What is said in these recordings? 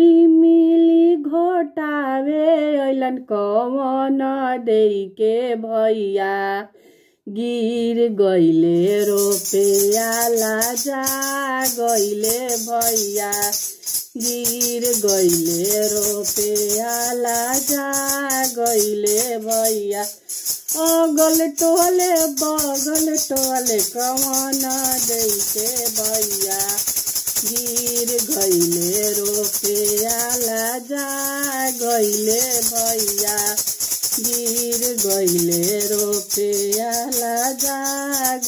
इमिली घोटावे अइलन कवन देई के भैया गिर गइले रुपया लाजा गइले भैया गिर गइले रुपया लाजा गइले भैया अगल टोले बगल टोले कवन देई के भैया गिर गइले रुपया लाजा गइले भैया गिर गइले रुपया लाजा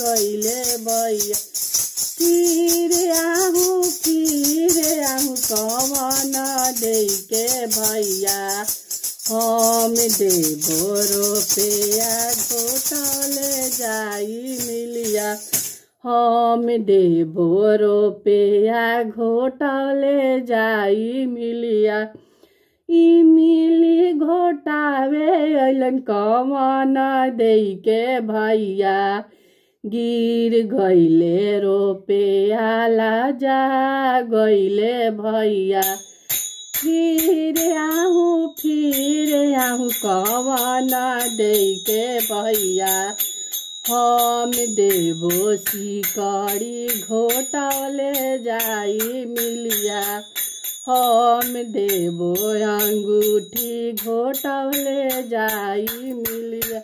गइले भैया फिर आहू कवन देई के भैया हम देबो रुपया घोटले जाई मिलिया हम देबो रुपया घोटले जाई मिलिया इमिली घोटावे अइलन कवन देई के भैया गिर गइले रुपया लाजा गइले भैया फिर आहू कवन देई के भैया हम देबो सिकड़ी घोटले जाई मिलिया हम देबो अंगूठी घोटले जाई मिलिया।